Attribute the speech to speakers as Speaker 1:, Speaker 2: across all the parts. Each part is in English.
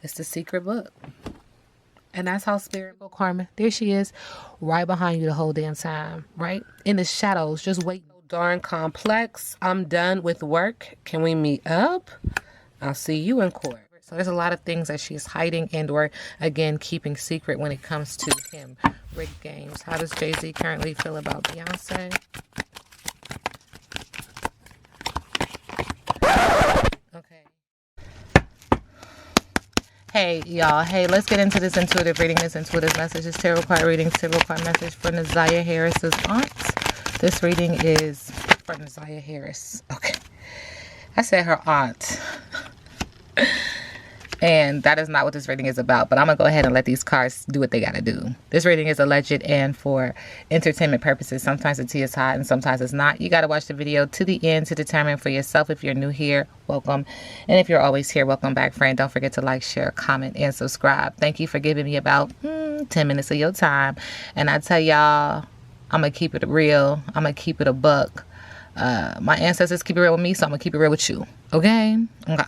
Speaker 1: It's the secret book. And that's how spirit will karma. There she is, right behind you the whole damn time, right? In the shadows, just waiting. Darn complex. I'm done with work. Can we meet up? I'll see you in court. So there's a lot of things that she's hiding and or, again, keeping secret when it comes to him. Rigged games. How does Jay-Z currently feel about Beyonce? Okay. Hey, y'all. Hey, let's get into this intuitive reading, this intuitive message. This tarot card reading, tarot card message for Naziah Harris's aunt. This reading is for Naziah Harris. Okay. I said her aunt. And that is not what this reading is about. But I'm going to go ahead and let these cards do what they got to do. This reading is alleged and for entertainment purposes. Sometimes the tea is hot and sometimes it's not. You got to watch the video to the end to determine for yourself. If you're new here, welcome. And if you're always here, welcome back, friend. Don't forget to like, share, comment, and subscribe. Thank you for giving me about 10 minutes of your time. And I tell y'all, I'm going to keep it real. I'm going to keep it a buck. My ancestors keep it real with me, so I'm going to keep it real with you. Okay? Okay.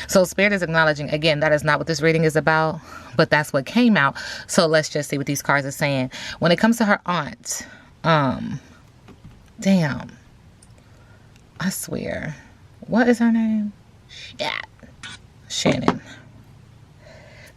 Speaker 1: So Spirit is acknowledging, again, that is not what this reading is about, but that's what came out. So let's just see what these cards are saying. When it comes to her aunt, damn. I swear. What is her name? Shit. Shannon.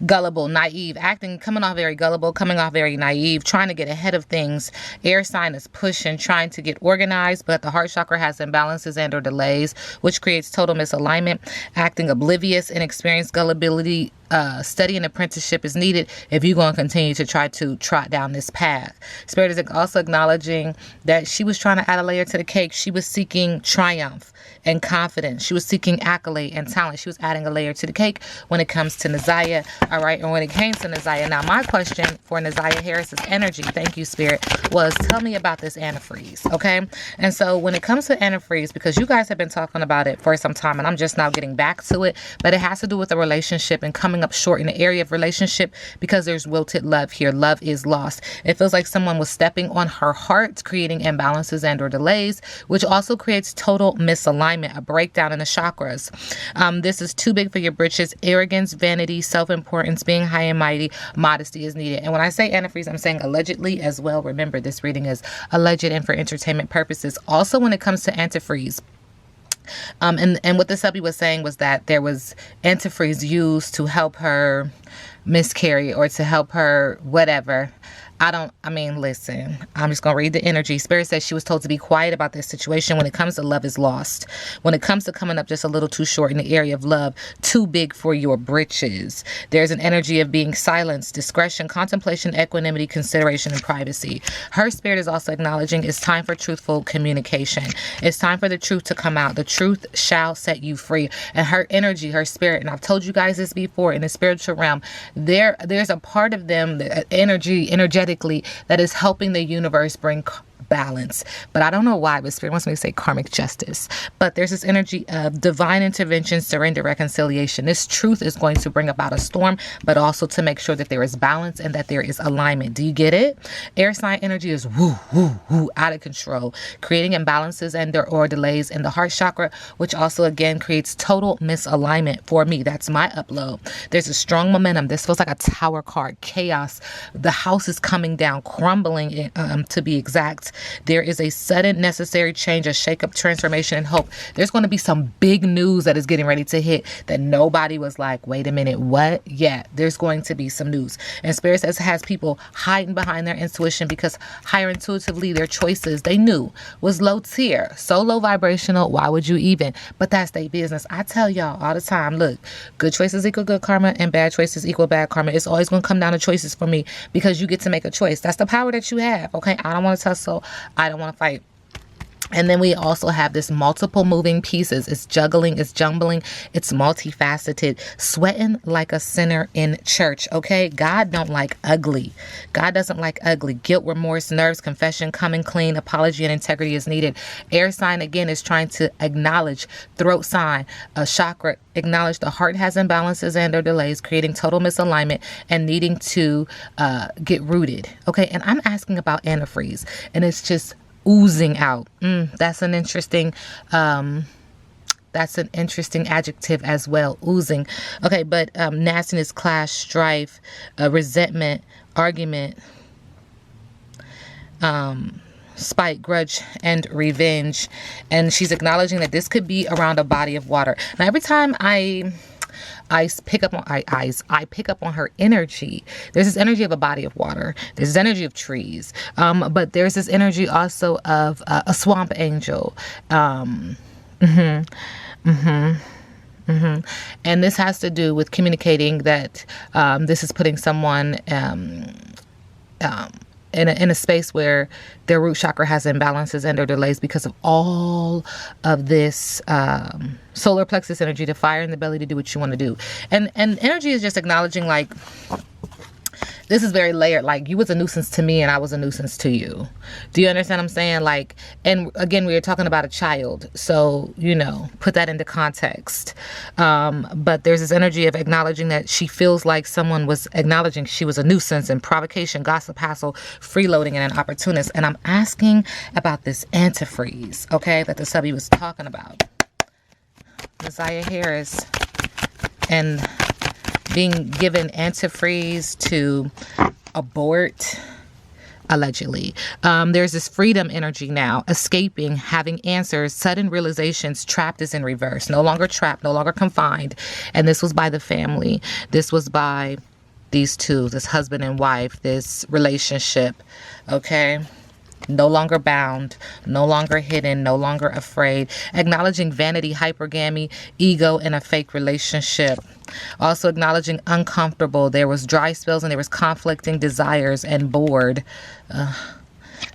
Speaker 1: Gullible, naive, coming off very gullible, coming off very naive, trying to get ahead of things. Air sign is pushing, trying to get organized, but the heart chakra has imbalances and or delays, which creates total misalignment. Acting oblivious, inexperienced, gullibility. Study and apprenticeship is needed if you're going to continue to try to trot down this path. Spirit is also acknowledging that she was trying to add a layer to the cake. She was seeking triumph and confidence. She was seeking accolade and talent. She was adding a layer to the cake when it comes to Naziah. All right. And when it came to Naziah, now my question for Naziah Harris's energy, thank you, Spirit, was tell me about this antifreeze. Okay. And so when it comes to antifreeze, because you guys have been talking about it for some time and I'm just now getting back to it, but it has to do with a relationship and coming up short in the area of relationship because there's wilted love here. Love is lost. It feels like someone was stepping on her heart, creating imbalances and or delays, which also creates total misalignment, a breakdown in the chakras. This is too big for your britches. Arrogance, vanity, self-importance, being high and mighty, modesty is needed. And when I say antifreeze, I'm saying allegedly as well. Remember, this reading is alleged and for entertainment purposes. Also, when it comes to antifreeze, and what the subby was saying was that there was antifreeze used to help her miscarry or to help her whatever. Listen, I'm just going to read the energy. Spirit says she was told to be quiet about this situation. When it comes to love is lost. When it comes to coming up just a little too short in the area of love, too big for your britches. There's an energy of being silenced, discretion, contemplation, equanimity, consideration, and privacy. Her spirit is also acknowledging it's time for truthful communication. It's time for the truth to come out. The truth shall set you free. And her energy, her spirit, and I've told you guys this before, in the spiritual realm, there's a part of them, the energetically, that is helping the universe bring balance. But I don't know why, but Spirit wants me to say karmic justice. But there's this energy of divine intervention, surrender, reconciliation. This truth is going to bring about a storm, but also to make sure that there is balance and that there is alignment. Do you get it? Air sign energy is woo, woo, woo, out of control, creating imbalances and or delays in the heart chakra, which also again creates total misalignment for me. That's my upload. There's a strong momentum. This feels like a tower card, chaos. The house is coming down, crumbling, to be exact. There is a sudden necessary change, a shakeup, transformation, and hope. There's going to be some big news that is getting ready to hit that nobody was like, wait a minute, what? Yeah, there's going to be some news. And Spirit says it has people hiding behind their intuition because higher intuitively their choices they knew was low tier, so low vibrational. Why would you even? But that's their business. I tell y'all all the time, look, good choices equal good karma and bad choices equal bad karma. It's always going to come down to choices for me because you get to make a choice. That's the power that you have. Okay, I don't want to tussle. I don't want to fight. And then we also have this multiple moving pieces. It's juggling, it's jumbling, it's multifaceted, sweating like a sinner in church. Okay, God don't like ugly. God doesn't like ugly. Guilt, remorse, nerves, confession, coming clean, apology, and integrity is needed. Air sign again is trying to acknowledge. Throat sign, a chakra, acknowledge the heart has imbalances and or delays, creating total misalignment and needing to get rooted. Okay, and I'm asking about antifreeze, and it's just oozing out. That's an interesting adjective as well. Oozing. Okay, but nastiness, clash, strife, resentment, argument, spite, grudge, and revenge. And she's acknowledging that this could be around a body of water. Now, every time I pick up on her energy, there's this energy of a body of water, there's this energy of trees, but there's this energy also of a swamp angel. And this has to do with communicating that this is putting someone in a space where their root chakra has imbalances and or delays because of all of this solar plexus energy, the fire in the belly to do what you want to do. And energy is just acknowledging, like, this is very layered. Like, you was a nuisance to me and I was a nuisance to you. Do you understand what I'm saying? Like, and again, we are talking about a child. So, you know, put that into context. But there's this energy of acknowledging that she feels like someone was acknowledging she was a nuisance and provocation, gossip, hassle, freeloading, and an opportunist. And I'm asking about this antifreeze, okay, that the subby was talking about. Messiah Harris and being given antifreeze to abort, allegedly. There's this freedom energy now, escaping, having answers, sudden realizations. Trapped is in reverse. No longer trapped, no longer confined. And this was by the family. This was by these two, this husband and wife, this relationship, okay? No longer bound, no longer hidden, no longer afraid. Acknowledging vanity, hypergamy, ego, and a fake relationship. Also acknowledging uncomfortable. There was dry spells and there was conflicting desires and bored.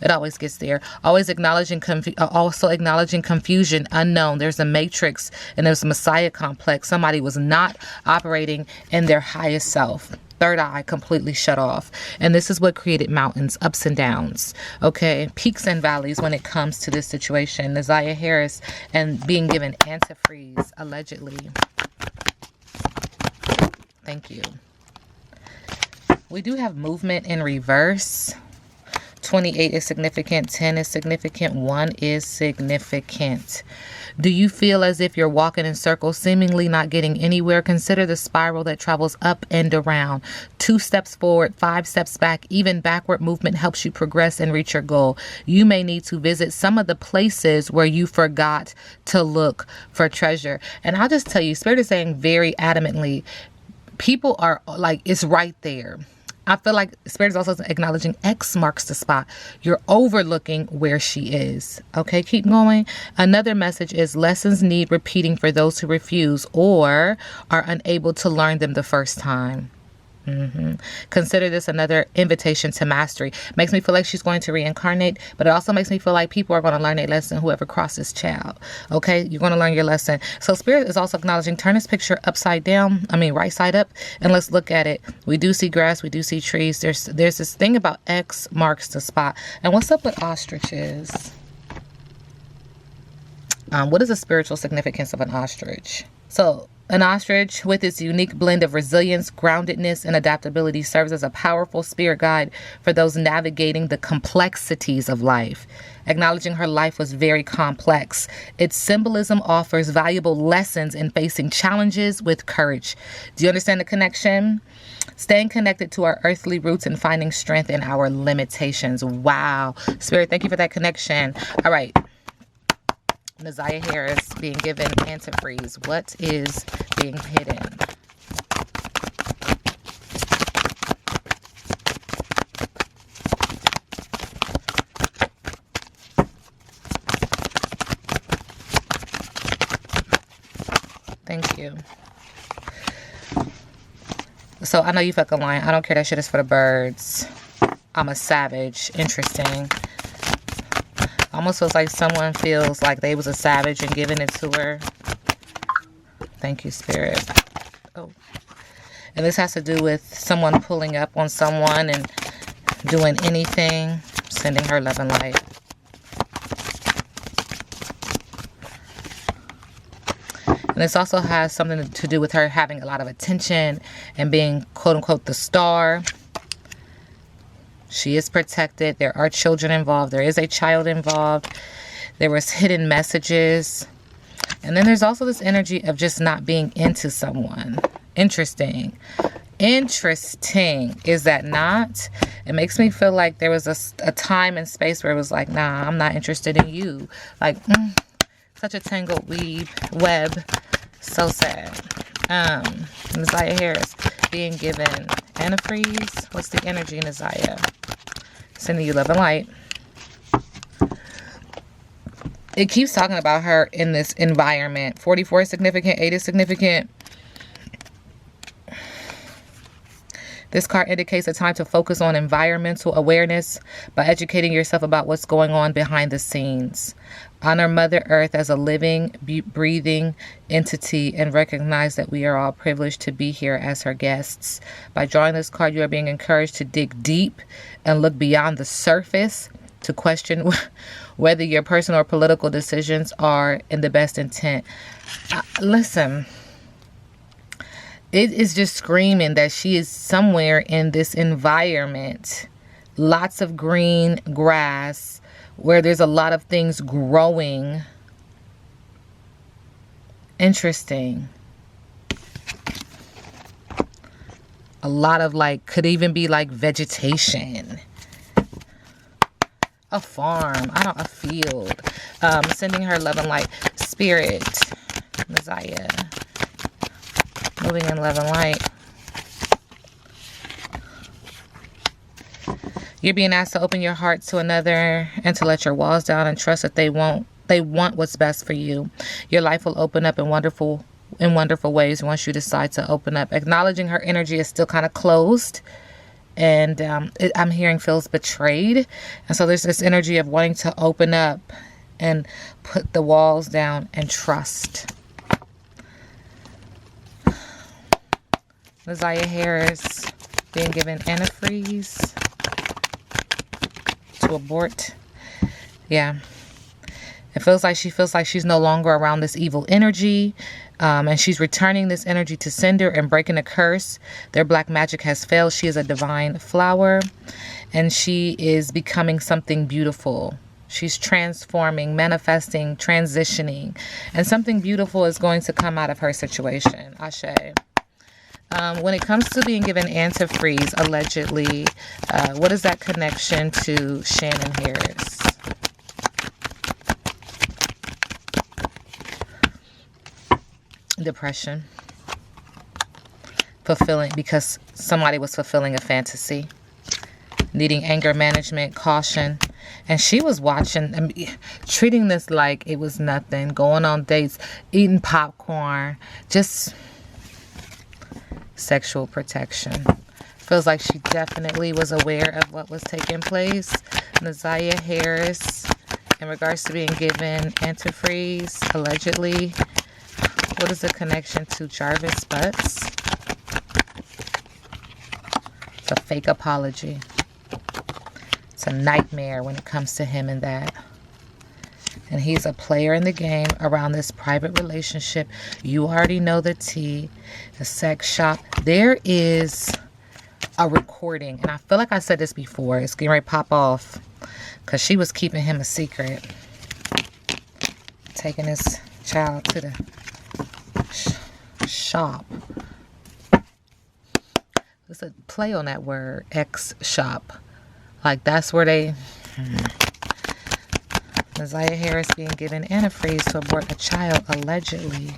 Speaker 1: It always gets there. Always acknowledging, also acknowledging confusion, unknown. There's a matrix and there's a messiah complex. Somebody was not operating in their highest self. Third eye completely shut off. And this is what created mountains, ups and downs, okay? Peaks and valleys when it comes to this situation. Messiah Harris and being given antifreeze, allegedly. Thank you. We do have movement in reverse. 28 is significant. 10 is significant. 1 is significant. Do you feel as if you're walking in circles, seemingly not getting anywhere? Consider the spiral that travels up and around. 2 steps forward, 5 steps back. Even backward movement helps you progress and reach your goal. You may need to visit some of the places where you forgot to look for treasure. And I'll just tell you, Spirit is saying very adamantly, people are like, it's right there. I feel like Spirit is also acknowledging X marks the spot. You're overlooking where she is. Okay, keep going. Another message is lessons need repeating for those who refuse or are unable to learn them the first time. Consider this another invitation to mastery. Makes me feel like she's going to reincarnate, but it also makes me feel like people are going to learn a lesson, whoever crosses child. Okay, you're going to learn your lesson. So Spirit is also acknowledging, turn this picture upside down, right side up, and let's look at it. We do see grass, we do see trees. There's this thing about X marks the spot. And what's up with ostriches? What is the spiritual significance of an ostrich? So an ostrich, with its unique blend of resilience, groundedness, and adaptability, serves as a powerful spirit guide for those navigating the complexities of life. Acknowledging her life was very complex, its symbolism offers valuable lessons in facing challenges with courage. Do you understand the connection? Staying connected to our earthly roots and finding strength in our limitations. Wow. Spirit, thank you for that connection. All right. Messiah Harris being given antifreeze. What is being hidden? Thank you. So I know you fucking lying. I don't care. That shit is for the birds. I'm a savage. Interesting. Almost feels like someone feels like they was a savage and giving it to her. Thank you, Spirit. Oh. And this has to do with someone pulling up on someone and doing anything, sending her love and light. And this also has something to do with her having a lot of attention and being, quote unquote, the star. She is protected. There are children involved. There is a child involved. There was hidden messages. And then there's also this energy of just not being into someone. Interesting. Interesting. Is that not? It makes me feel like there was a time and space where it was like, nah, I'm not interested in you. Like, such a tangled web. So sad. Nasiah Harris being given antifreeze. What's the energy, Nasiah? Sending you love and light. It keeps talking about her in this environment. 44 is significant. 8 is significant. This card indicates a time to focus on environmental awareness by educating yourself about what's going on behind the scenes. Honor Mother Earth as a living, breathing entity and recognize that we are all privileged to be here as her guests. By drawing this card, you are being encouraged to dig deep and look beyond the surface to question whether your personal or political decisions are in the best intent. Listen. It is just screaming that she is somewhere in this environment. Lots of green grass where there's a lot of things growing. Interesting. A lot of could even be vegetation. A farm. A field. Sending her love and light. Spirit. Messiah. Moving in love and light. You're being asked to open your heart to another and to let your walls down and trust that they want what's best for you. Your life will open up in wonderful ways once you decide to open up. Acknowledging her energy is still kind of closed. And I'm hearing feels betrayed. And so there's this energy of wanting to open up and put the walls down and trust. Nasiah Harris being given antifreeze to abort. Yeah. It feels like she's no longer around this evil energy. And she's returning this energy to sender and breaking a curse. Their black magic has failed. She is a divine flower. And she is becoming something beautiful. She's transforming, manifesting, transitioning. And something beautiful is going to come out of her situation. Ashe. When it comes to being given antifreeze, allegedly, what is that connection to Shannon Harris? Depression. Fulfilling, because somebody was fulfilling a fantasy. Needing anger management, caution. And she was watching, treating this like it was nothing. Going on dates, eating popcorn, just sexual protection. Feels like she definitely was aware of what was taking place. Nasiah Harris, in regards to being given antifreeze, allegedly. What is the connection to Jarvis Butts? It's a fake apology. It's a nightmare when it comes to him and that. And he's a player in the game around this private relationship. You already know the tea. The sex shop. There is a recording. And I feel like I said this before. It's getting ready to pop off. Because she was keeping him a secret. Taking his child to the shop. There's a play on that word. X-shop. Like that's where they... Nasiah Harris being given antifreeze to abort a child, allegedly.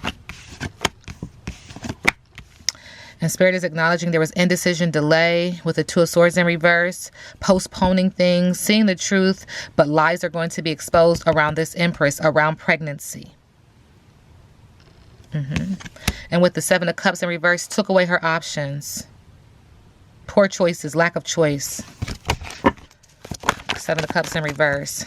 Speaker 1: And Spirit is acknowledging there was indecision, delay with the Two of Swords in reverse, postponing things, seeing the truth, but lies are going to be exposed around this Empress, around pregnancy. And with the Seven of Cups in reverse, took away her options. Poor choices, lack of choice. Seven of Cups in reverse.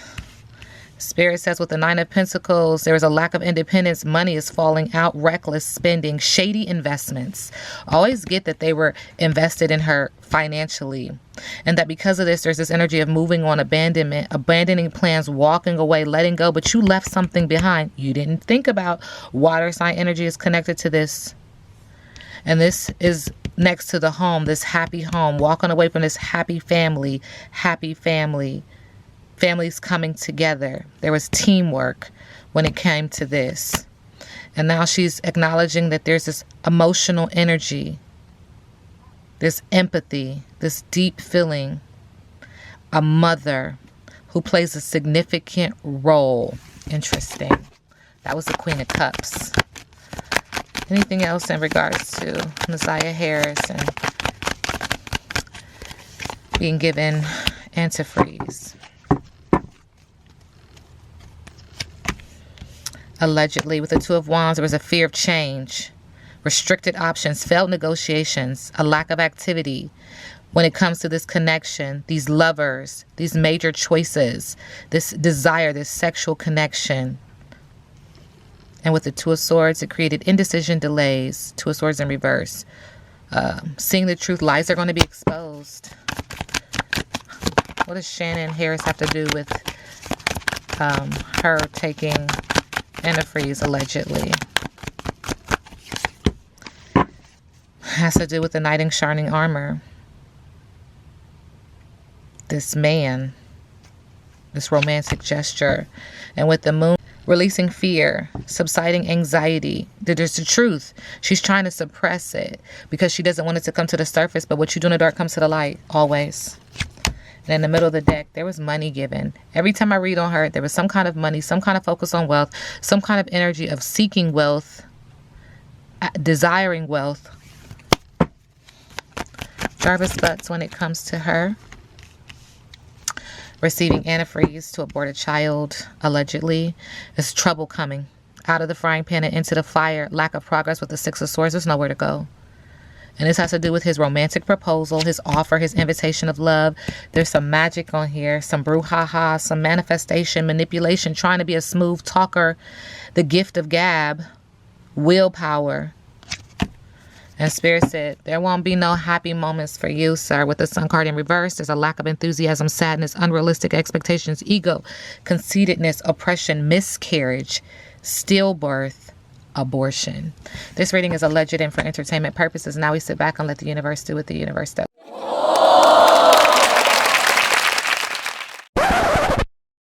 Speaker 1: Spirit says with the Nine of Pentacles, there is a lack of independence. Money is falling out. Reckless spending. Shady investments. Always get that they were invested in her financially. And that because of this, there's this energy of moving on, abandonment, abandoning plans, walking away, letting go. But you left something behind. You didn't think about. Water sign energy is connected to this. And this is next to the home, this happy home, walking away from this happy family, families coming together. There was teamwork when it came to this. And now she's acknowledging that there's this emotional energy, this empathy, this deep feeling. A mother who plays a significant role. Interesting. That was the Queen of Cups. Anything else in regards to Messiah Harris and being given antifreeze? Allegedly, with the Two of Wands, there was a fear of change, restricted options, failed negotiations, a lack of activity when it comes to this connection, these lovers, these major choices, this desire, this sexual connection. And with the Two of Swords, it created indecision, delays. Two of Swords in reverse. Seeing the truth, lies are going to be exposed. What does Shannon Harris have to do with her taking antifreeze, allegedly? Has to do with the knight in shining armor. This man, this romantic gesture. And with the moon, releasing fear, subsiding anxiety. There's the truth. She's trying to suppress it because she doesn't want it to come to the surface. But what you do in the dark comes to the light, always. And in the middle of the deck, there was money given. Every time I read on her, there was some kind of money, some kind of focus on wealth, some kind of energy of seeking wealth, desiring wealth. Jarvis Butts, when it comes to her, receiving antifreeze to abort a child, allegedly. There's trouble coming out of the frying pan and into the fire. Lack of progress with the Six of Swords. There's nowhere to go. And this has to do with his romantic proposal, his offer, his invitation of love. There's some magic on here, some brouhaha, some manifestation, manipulation, trying to be a smooth talker, the gift of gab, willpower. And Spirit said, there won't be no happy moments for you, sir. With the Sun card in reverse, there's a lack of enthusiasm, sadness, unrealistic expectations, ego, conceitedness, oppression, miscarriage, stillbirth, abortion. This reading is alleged and for entertainment purposes. Now we sit back and let the universe do what the universe does.